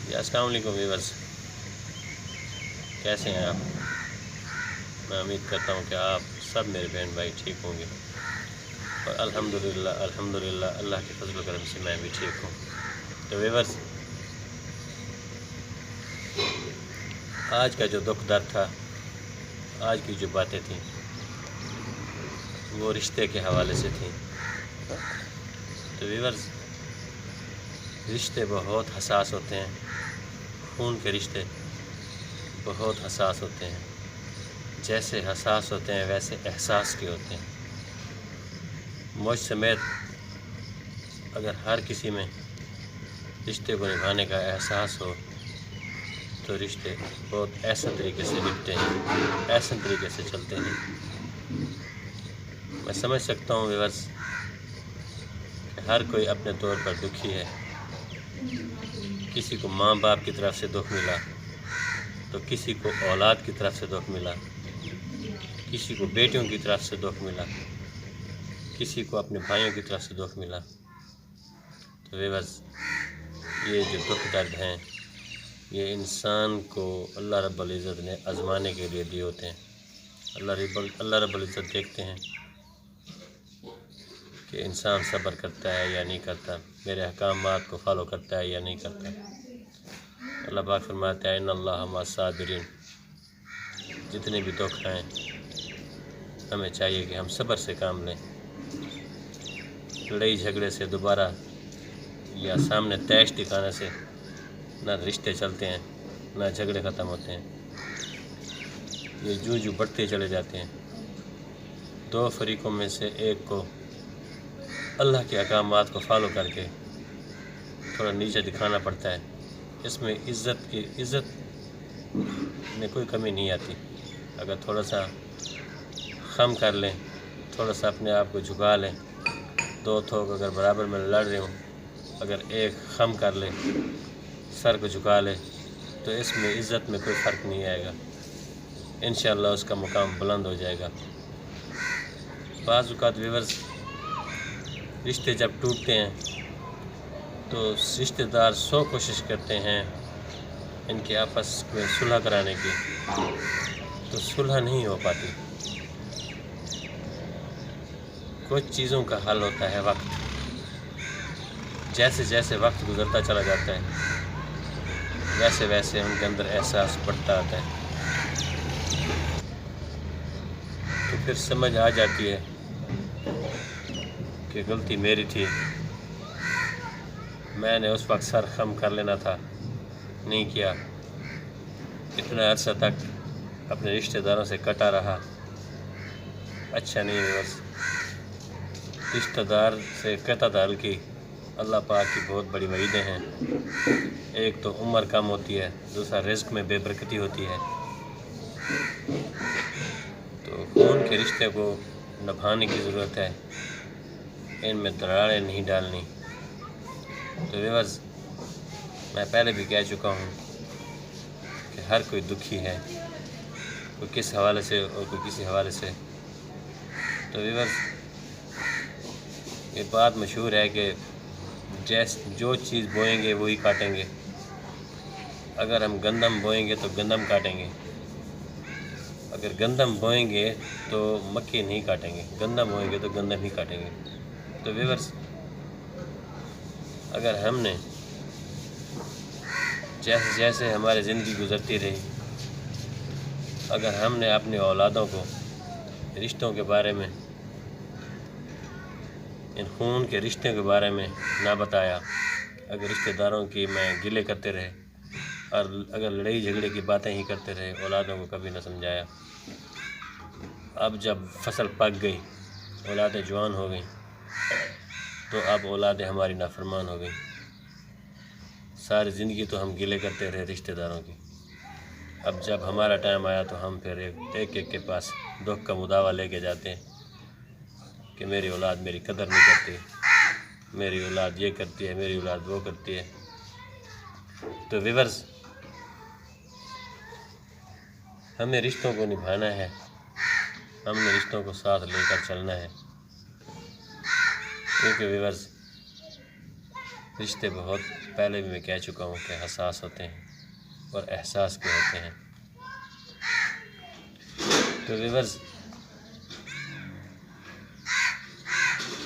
السلام علیکم ویورز، کیسے ہیں آپ؟ میں امید کرتا ہوں کہ آپ سب میرے بہن بھائی ٹھیک ہوں گے، اور الحمدللہ اللہ کے فضل و کرم سے میں بھی ٹھیک ہوں۔ تو ویورز، آج کا جو دکھ درد تھا، آج کی جو باتیں تھیں، وہ رشتے کے حوالے سے تھیں۔ تو ویورز، رشتے بہت حساس ہوتے ہیں، خون کے رشتے بہت حساس ہوتے ہیں۔ جیسے حساس ہوتے ہیں ویسے احساس کے ہوتے ہیں۔ مجھ سمیت اگر ہر کسی میں رشتے کو نبھانے کا احساس ہو تو رشتے بہت احسن طریقے سے نبھتے ہیں، احسن طریقے سے چلتے ہیں۔ میں سمجھ سکتا ہوں ویورز کہ ہر کوئی اپنے طور پر دکھی ہے۔ کسی کو ماں باپ کی طرف سے دکھ ملا تو کسی کو اولاد کی طرف سے دکھ ملا، کسی کو بیٹیوں کی طرف سے دکھ ملا، کسی کو اپنے بھائیوں کی طرف سے دکھ ملا۔ تو ویورز، یہ جو دکھ درد ہیں یہ انسان کو اللہ رب العزت نے آزمانے کے لیے دیے ہوتے ہیں۔ اللہ رب العزت دیکھتے ہیں کہ انسان صبر کرتا ہے یا نہیں کرتا، میرے احکامات کو فالو کرتا ہے یا نہیں کرتا۔ اللہ پاک فرماتے ہیں ان اللہ مع الصابرین۔ جتنے بھی دکھ ہیں ہمیں چاہیے کہ ہم صبر سے کام لیں۔ لڑائی جھگڑے سے دوبارہ یا سامنے تیش دکھانے سے نہ رشتے چلتے ہیں، نہ جھگڑے ختم ہوتے ہیں۔ یہ جو بڑھتے چلے جاتے ہیں۔ دو فریقوں میں سے ایک کو اللہ کے احکامات کو فالو کر کے تھوڑا نیچے دکھانا پڑتا ہے۔ اس میں عزت میں کوئی کمی نہیں آتی۔ اگر تھوڑا سا خم کر لیں، تھوڑا سا اپنے آپ کو جھکا لیں، دو تھوک اگر برابر میں لڑ رہے ہوں، اگر ایک خم کر لے، سر کو جھکا لے، تو اس میں عزت میں کوئی فرق نہیں آئے گا۔ انشاءاللہ اس کا مقام بلند ہو جائے گا۔ بعض اوقات ویورز، رشتے جب ٹوٹتے ہیں تو رشتہ دار 100 کوشش کرتے ہیں ان کے آپس میں صلح کرانے کی، تو صلح نہیں ہو پاتی۔ کچھ چیزوں کا حل ہوتا ہے وقت۔ جیسے جیسے وقت گزرتا چلا جاتا ہے ویسے ویسے ان کے اندر احساس بڑھتا آتا ہے، تو پھر سمجھ آ جاتی ہے کہ غلطی میری تھی، میں نے اس وقت سر خم کر لینا تھا، نہیں کیا۔ اتنا عرصہ تک اپنے رشتہ داروں سے کٹا رہا، اچھا نہیں ہے۔ بس رشتہ دار سے قطع تعلقی اللہ پاک کی بہت بڑی وعیدیں ہیں۔ ایک تو عمر کم ہوتی ہے، دوسرا رزق میں بے برکتی ہوتی ہے۔ تو خون کے رشتے کو نبھانے کی ضرورت ہے، ان میں دراڑیں نہیں ڈالنی۔ تو ویورز، میں پہلے بھی کہہ چکا ہوں کہ ہر کوئی دکھی ہے، کوئی کس حوالے سے اور کوئی کسی حوالے سے۔ تو ویورز، یہ بات مشہور ہے کہ جو چیز بوئیں گے وہی کاٹیں گے۔ اگر ہم گندم بوئیں گے تو گندم کاٹیں گے، اگر گندم بوئیں گے تو مکئی نہیں کاٹیں گے، گندم بوئیں گے تو گندم ہی کاٹیں گے۔ تو ویورز، اگر ہم نے جیسے جیسے ہماری زندگی گزرتی رہی، اگر ہم نے اپنی اولادوں کو رشتوں کے بارے میں، ان خون کے رشتوں کے بارے میں نہ بتایا، اگر رشتہ داروں کی میں گلے کرتے رہے اور اگر لڑائی جھگڑے کی باتیں ہی کرتے رہے، اولادوں کو کبھی نہ سمجھایا، اب جب فصل پک گئی، اولادیں جوان ہو گئیں، تو اب اولادیں ہماری نافرمان ہو گئیں۔ ساری زندگی تو ہم گلے کرتے رہے رشتہ داروں کی، اب جب ہمارا ٹائم آیا تو ہم پھر ایک کے پاس دکھ کا مداوع لے کے جاتے ہیں کہ میری اولاد میری قدر نہیں کرتی، میری اولاد یہ کرتی ہے، میری اولاد وہ کرتی ہے۔ تو ویورز، ہمیں رشتوں کو نبھانا ہے، ہم نے رشتوں کو ساتھ لے کر چلنا ہے، کیونکہ ویورز، رشتے بہت پہلے بھی میں کہہ چکا ہوں کہ حساس ہوتے ہیں اور احساس کے ہوتے ہیں۔ تو ویورز،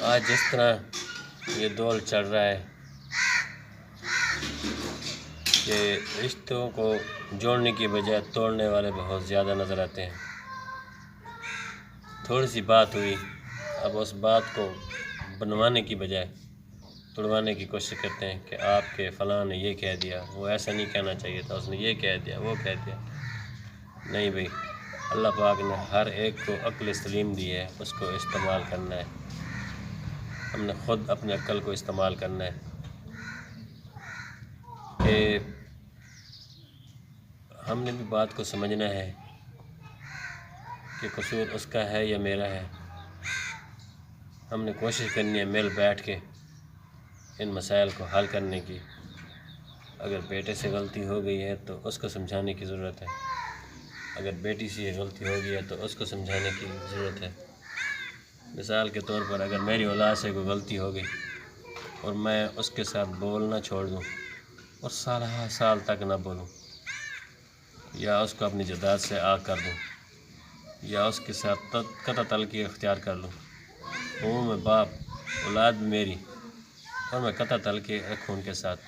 آج جس طرح یہ دور چل رہا ہے کہ رشتوں کو جوڑنے کی بجائے توڑنے والے بہت زیادہ نظر آتے ہیں۔ تھوڑی سی بات ہوئی، اب اس بات کو بنوانے کی بجائے توڑوانے کی کوشش کرتے ہیں کہ آپ کے فلاں نے یہ کہہ دیا، وہ ایسا نہیں کہنا چاہیے تھا، اس نے یہ کہہ دیا، وہ کہہ دیا۔ نہیں بھئی، اللہ پاک نے ہر ایک کو عقل سلیم دی ہے، اس کو استعمال کرنا ہے۔ ہم نے خود اپنے عقل کو استعمال کرنا ہے کہ ہم نے بھی بات کو سمجھنا ہے کہ قصور اس کا ہے یا میرا ہے۔ ہم نے کوشش کرنی ہے مل بیٹھ کے ان مسائل کو حل کرنے کی۔ اگر بیٹے سے غلطی ہو گئی ہے تو اس کو سمجھانے کی ضرورت ہے، اگر بیٹی سے غلطی ہو گئی ہے تو اس کو سمجھانے کی ضرورت ہے۔ مثال کے طور پر اگر میری اولاد سے کوئی غلطی ہو گئی اور میں اس کے ساتھ بولنا چھوڑ دوں اور سال تک نہ بولوں، یا اس کو اپنی جداد سے آگ کر دوں، یا اس کے ساتھ قطع تلخی اختیار کر لوں، ہوں میں باپ، اولاد بھی میری، اور میں قطع تلخی رکھوں ان کے ساتھ،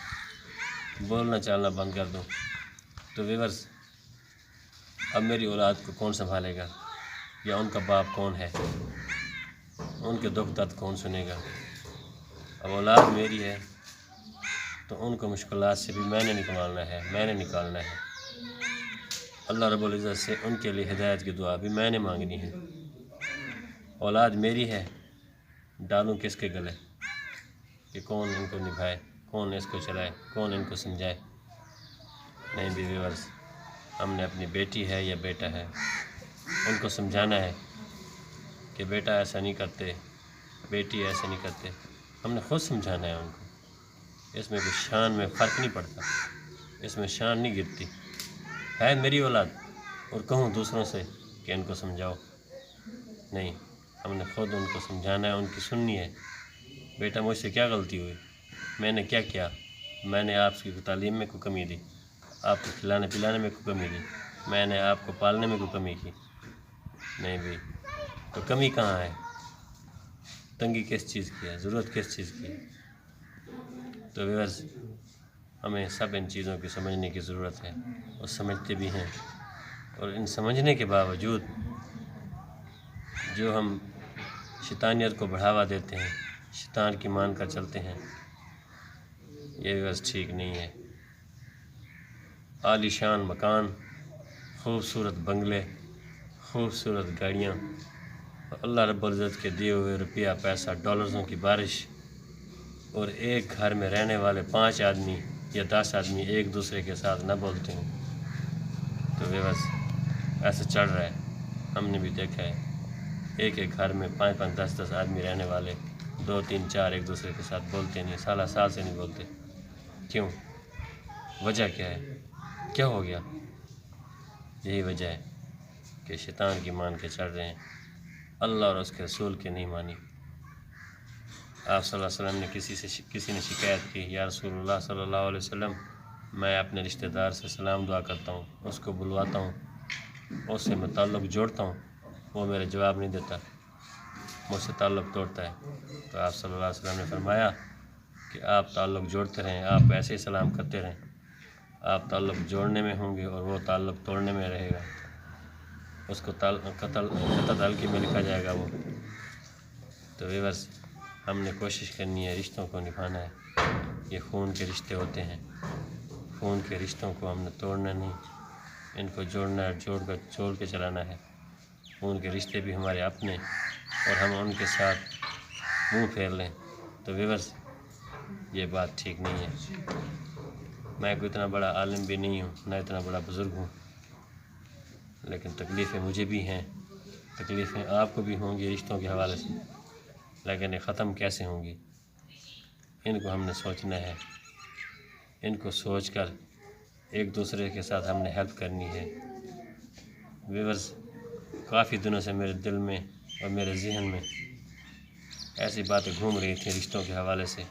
بولنا چالنا بند کر دوں، تو ویورز، اب میری اولاد کو کون سنبھالے گا؟ یا ان کا باپ کون ہے؟ ان کے دکھ درد کون سنے گا؟ اب اولاد میری ہے تو ان کو مشکلات سے بھی میں نے نکالنا ہے۔ اللہ رب العزت سے ان کے لیے ہدایت کی دعا بھی میں نے مانگنی ہے۔ اولاد میری ہے، ڈالوں کس کے گلے کہ کون ان کو نبھائے، کون اس کو چلائے، کون ان کو سمجھائے؟ نہیں بھی ویورز، ہم نے اپنی بیٹی ہے یا بیٹا ہے، ان کو سمجھانا ہے کہ بیٹا ایسا نہیں کرتے، بیٹی ایسا نہیں کرتے۔ ہم نے خود سمجھانا ہے ان کو۔ اس میں کوئی شان میں فرق نہیں پڑتا، اس میں شان نہیں گرتی۔ ہے میری اولاد اور کہوں دوسروں سے کہ ان کو سمجھاؤ، نہیں، ہم نے خود ان کو سمجھانا ہے، ان کی سننی ہے۔ بیٹا مجھ سے کیا غلطی ہوئی؟ میں نے کیا کیا؟ میں نے آپ کی تعلیم میں کوئی کمی دی؟ آپ کو کھلانے پلانے میں کوئی کمی دی؟ میں نے آپ کو پالنے میں کوئی کمی کی؟ نہیں بھی، تو کمی کہاں ہے؟ تنگی کس چیز کی ہے؟ ضرورت کس چیز کی ہے؟ تو ویورز، ہمیں سب ان چیزوں کی سمجھنے کی ضرورت ہے، اور سمجھتے بھی ہیں۔ اور ان سمجھنے کے باوجود جو ہم شیطانیت کو بڑھاوا دیتے ہیں، شیطان کی مان کر چلتے ہیں، یہ ویورز ٹھیک نہیں ہے۔ عالی شان مکان، خوبصورت بنگلے، خوبصورت گاڑیاں، اور اللہ رب العزت کے دیے ہوئے روپیہ پیسہ ڈالرزوں کی بارش، اور ایک گھر میں رہنے والے 5 آدمی یا 10 آدمی ایک دوسرے کے ساتھ نہ بولتے ہیں، تو ویورز ایسا چل رہا ہے۔ ہم نے بھی دیکھا ہے، ایک گھر میں 5-5 10-10 آدمی رہنے والے 2-3-4 ایک دوسرے کے ساتھ بولتے نہیں، سال سے نہیں بولتے۔ کیوں؟ وجہ کیا ہے؟ کیا ہو گیا؟ یہی وجہ ہے کہ شیطان کی مان کے چل رہے ہیں، اللہ اور اس کے رسول کے نہیں مانی۔ آپ صلی اللہ علیہ وسلم نے کسی نے شکایت کی، یا رسول اللہ صلی اللہ علیہ وسلم، میں اپنے رشتہ دار سے سلام دعا کرتا ہوں، اس کو بلواتا ہوں، اس سے میں تعلق جوڑتا ہوں، وہ میرا جواب نہیں دیتا، مجھ سے تعلق توڑتا ہے۔ تو آپ صلی اللہ علیہ وسلم نے فرمایا کہ آپ تعلق جوڑتے رہیں، آپ ایسے ہی سلام کرتے رہیں، آپ تعلق جوڑنے میں ہوں گے اور وہ تعلق توڑنے میں رہے گا، اس کو قطع تلخی میں لکھا جائے گا وہ۔ تو ویورز، ہم نے کوشش کرنی ہے رشتوں کو نبھانا ہے۔ یہ خون کے رشتے ہوتے ہیں، خون کے رشتوں کو ہم نے توڑنا نہیں، ان کو جوڑنا ہے، جوڑ کے چلانا ہے۔ خون کے رشتے بھی ہمارے اپنے، اور ہم ان کے ساتھ منہ پھیر لیں تو ویورز، یہ بات ٹھیک نہیں ہے۔ میں کوئی اتنا بڑا عالم بھی نہیں ہوں، نہ اتنا بڑا بزرگ ہوں، لیکن تکلیفیں مجھے بھی ہیں، تکلیفیں آپ کو بھی ہوں گی رشتوں کے حوالے سے، لیکن یہ ختم کیسے ہوں گی؟ ان کو ہم نے سوچنا ہے، ان کو سوچ کر ایک دوسرے کے ساتھ ہم نے ہیلپ کرنی ہے۔ ویورز، کافی دنوں سے میرے دل میں اور میرے ذہن میں ایسی باتیں گھوم رہی تھیں رشتوں کے حوالے سے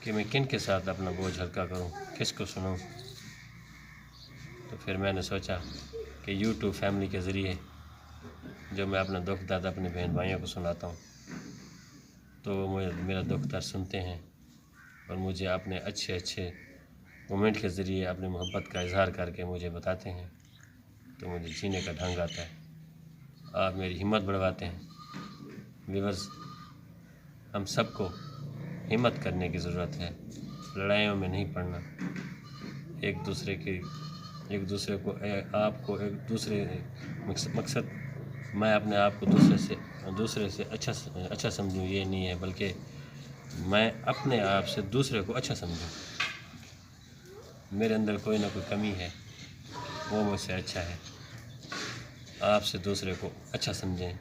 کہ میں کن کے ساتھ اپنا بوجھ ہلکا کروں، کس کو سنوں۔ تو پھر میں نے سوچا کہ یوٹیوب فیملی کے ذریعے جو میں اپنا دکھ درد اپنے بہن بھائیوں کو سناتا ہوں تو وہ میرا دکھ درد سنتے ہیں اور مجھے اپنے اچھے مومنٹ کے ذریعے اپنی محبت کا اظہار کر کے مجھے بتاتے ہیں، تو مجھے جینے کا ڈھنگ آتا ہے۔ آپ میری ہمت بڑھواتے ہیں۔ ویورز، ہم سب کو ہمت کرنے کی ضرورت ہے، لڑائیوں میں نہیں پڑنا، ایک دوسرے کو مقصد میں اپنے آپ کو دوسرے سے اچھا سمجھوں، یہ نہیں ہے، بلکہ میں اپنے آپ سے دوسرے کو اچھا سمجھوں۔ میرے اندر کوئی نہ کوئی کمی ہے، وہ مجھ سے اچھا ہے۔ آپ سے دوسرے کو اچھا سمجھیں،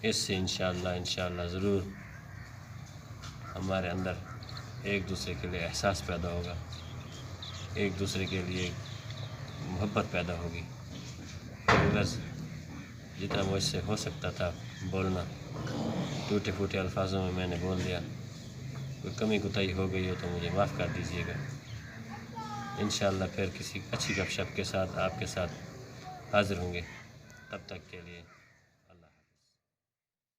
اس سے انشاءاللہ ضرور ہمارے اندر ایک دوسرے کے لیے احساس پیدا ہوگا، ایک دوسرے کے لیے محبت پیدا ہوگی۔ بس جتنا مجھ سے ہو سکتا تھا بولنا، ٹوٹے پھوٹے الفاظوں میں نے بول دیا، کوئی کمی کوتاہی ہو گئی ہو تو مجھے معاف کر دیجیے گا۔ انشاءاللہ پھر کسی اچھی گپ شپ کے ساتھ آپ کے ساتھ حاضر ہوں گے، تب تک کے لیے